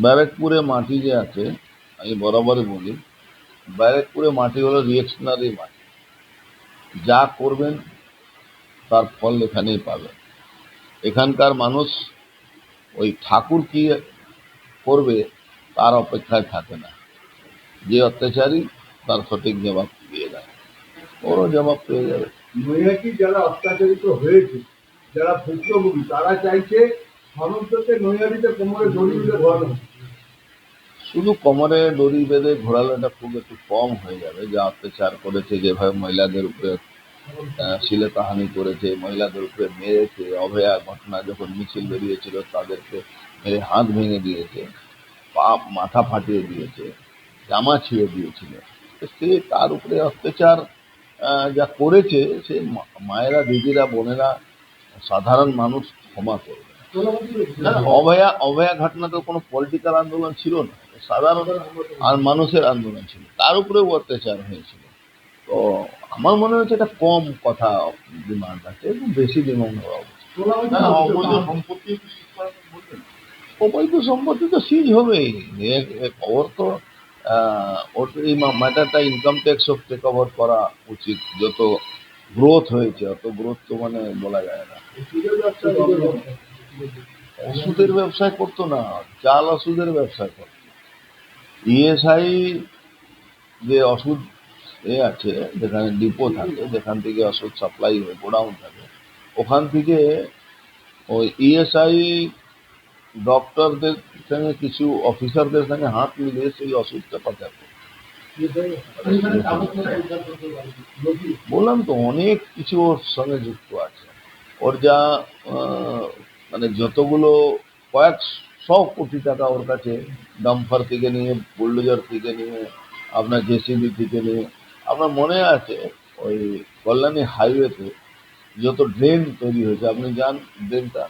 ব্যারাকপুরে মাটি যে আছে, আমি বরাবরই বলি, ব্যারাকপুরে মাটি হলো রিয়েকশনারি মাটি। যা করবেন তার ফল এখানেই পাবেন। এখানকার মানুষ ওই ঠাকুর কি করবে তার অপেক্ষায় থাকে না। যে অত্যাচারী তার সঠিক জবাব দিয়ে দেয়, ওরও জবাব পেয়ে যাবে। নৈহাটি যারা অত্যাচারিত হয়েছে, যারা ভুক্তভোগী, তারা চাইছে সনদকে নৈহাটিতে কোমরে দড়ি বেঁধে ঘোরানো। শুধু কোমরে দড়ি বেঁধে ঘোরালোটা খুব একটু কম হয়ে যাবে। যা অত্যাচার করেছে, যেভাবে মহিলাদের উপরে শ্লীলতাহানি করেছে, মহিলাদের উপরে মেরেছে, অভয়া ঘটনা যখন মিছিল বেরিয়েছিল তাদেরকে মেরে হাত ভেঙে দিয়েছে, পা মাথা ফাটিয়ে দিয়েছে, জামা ছিঁড়ে দিয়েছিল, সে তার উপরে অত্যাচার যা করেছে, সে মায়েরা, দিদিরা, বোনেরা, সাধারণ মানুষ ক্ষমা করবে। অভয়া ঘটনা তো কোনো পলিটিক্যাল আন্দোলন ছিল না, সাধারণ আর মানুষের আন্দোলন ছিল, তার উপরেও অত্যাচার হয়েছিল। তো আমার মনে হচ্ছে এটা কম কথা ডিমান্ড আছে, একটু বেশি ডিমান্ড হওয়া উচিত। অবৈধ সম্পত্তি তো সিজ হবেই। ওর তো ওর এই ম্যাটারটা income tax of take over করা উচিত। যত গ্রোথ হয়েছে অত গ্রোথ তো মানে বলা যায় না। ওষুধের ব্যবসায় করতো না, চাল ওষুধের ব্যবসা করতো। ইএসআই যে ওষুধ আছে, যেখানে ডিপো থাকে, যেখান থেকে ওষুধ সাপ্লাই হয়, গোডাউন থাকে, ওখান থেকে ওই ইএসআই ডক্টরদের সঙ্গে কিছু অফিসারদের সঙ্গে হাত মিলিয়ে সেই ওষুধটা পাঠাতো। বললাম তো অনেক কিছু ওর সঙ্গে যুক্ত আছে। ওর যা মানে যতগুলো কয়েকশো কোটি টাকা ওর কাছে, ডাম্পার থেকে নিয়ে, বুলডোজার থেকে নিয়ে, আপনার জেসিবি থেকে নিয়ে, আপনার মনে আছে ওই কল্যাণী হাইওয়েতে যত ড্রেন তৈরি হয়েছে, আপনি যান ড্রেনটা,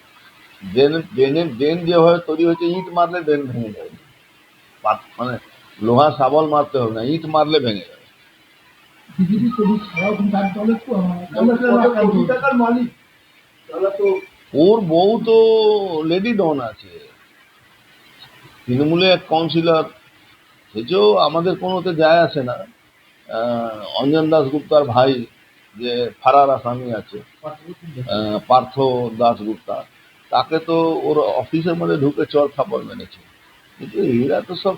ড্রেন যেভাবে তৈরি হয়েছে, ইট মারলে ড্রেন ভেঙে যাবে, মানে লোহা শাবল মারতে হবে না, ইট মারলে ভেঙে যাবে। ওর বউ তো লেডি ডন আছে, তৃণমূলে এক কাউন্সিলর, সেটাও আমাদের কোনোতে যায় আসে না। অঞ্জন দাশগুপ্তার ভাই যে ফারার আসামি আছে, পার্থ দাশগুপ্তা, তাকে তো ওর অফিসের মধ্যে ঢুকে চর থাপড় মেরেছে। কিন্তু এরা তো সব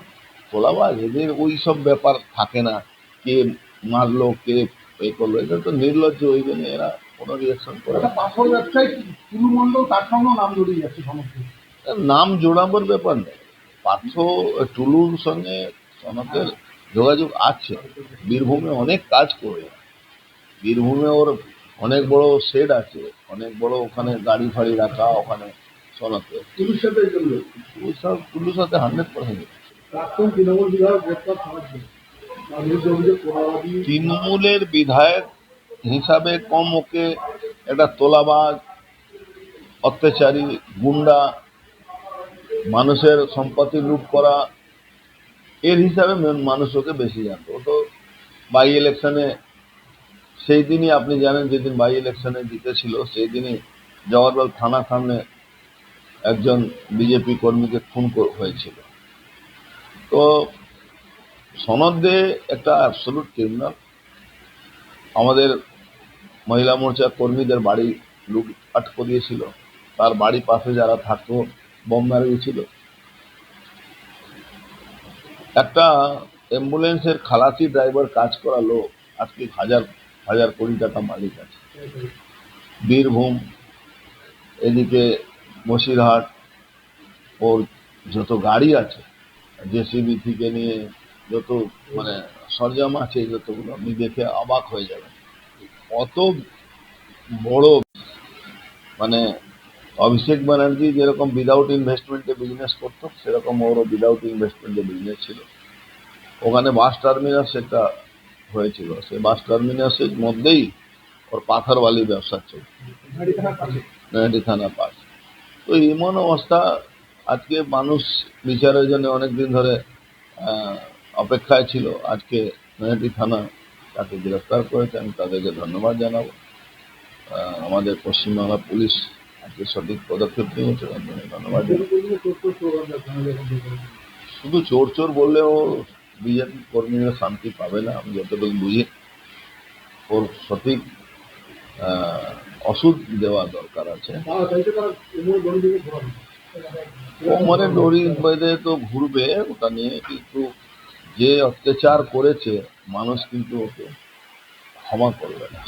তোলাবাজ, এদের ওই সব ব্যাপার থাকে না, কে মারলো কে এ করলো, এটা তো নির্লজ্জ, ওই জন্য এরা কোনো রিয়াকশন করে না। পাথর ব্যবসায়ী টুলু মণ্ডল, তার সঙ্গেও নাম জড়িয়ে যাচ্ছে সমস্ত। নাম জোড়াবার ব্যাপার নেই, পার্থ টুলুর সঙ্গে সনকের যোগাযোগ আছে। বীরভূমে অনেক কাজ করে, বীরভূমে ওর অনেক বড় শেড আছে, অনেক বড় ওখানে গাড়ি ফাড়ি রাখা, ওখানে সনকের টুলুর সাথে টুলুর সাথে 100%। প্রাক্তন তৃণমূল বিধায়ক গ্রেপ্তার সাহায্য, তৃণমূলের বিধায়ক হিসাবে কম, ওকে একটা তোলাবাজ, অত্যাচারী, গুন্ডা, মানুষের সম্পত্তি লুট করা, এর হিসাবে মানুষ ওকে বেশি জানতো। ও তো বাই ইলেকশনে, সেই দিনই আপনি জানেন, যেদিন বাই ইলেকশনে জিতেছিল, সেই দিনই জওয়াহরলাল থানার সামনে একজন বিজেপি কর্মীকে খুন হয়েছিল। তো সনদ দে একটা অ্যাবসলুট ক্রিমিনাল। আমাদের মহিলা মোর্চা কর্মীদের বাড়ি লুটপাট করিয়েছিল, তার বাড়ি পাশে যারা থাকতো বোম মেরে গেছিল। একটা অ্যাম্বুলেন্সের খালাসি ড্রাইভার কাজ করা লোক আজকে হাজার হাজার কোটি টাকা মালিক আছে। বীরভূম, এদিকে বসিরহাট, ওর যত গাড়ি আছে, জেসিবি থেকে নিয়ে যত মানে সরঞ্জাম আছে, যতগুলো আপনি দেখে অবাক হয়ে যাবেন। কত বড়, মানে অভিষেক ব্যানার্জি যেরকম উইদাউট ইনভেস্টমেন্টে বিজনেস করতো, সেরকম ওরও উইদাউট ইনভেস্টমেন্টে বিজনেস ছিল। ওখানে বাস টার্মিনাস একটা হয়েছিল, সেই বাস টার্মিনাসের মধ্যেই ওর পাথরবালি ব্যবসা চলছে, নৈহাটি থানার পাশ। তো এমন অবস্থা, আজকে মানুষ বিচারের জন্য অনেকদিন ধরে অপেক্ষায় ছিল। আজকে নৈহাটি থানা তাকে গ্রেফতার করেছে, আমি তাদেরকে ধন্যবাদ জানাবো। আমাদের পশ্চিমবাংলা পুলিশ আজকে সঠিক পদক্ষেপ নিয়েছে তার জন্য ধন্যবাদ। শুধু চোর চোর বললেও বিজেপি কর্মীরা শান্তি পাবে না, আমি যতটুকু বুঝি। ওর সঠিক ওষুধ দেওয়া দরকার আছে। কোমরে দড়ি বেঁধে তো ঘুরবে ওটা নিয়ে, কিন্তু যে অত্যাচার করেছে মানুষ কিন্তু ওকে ক্ষমা করবে না।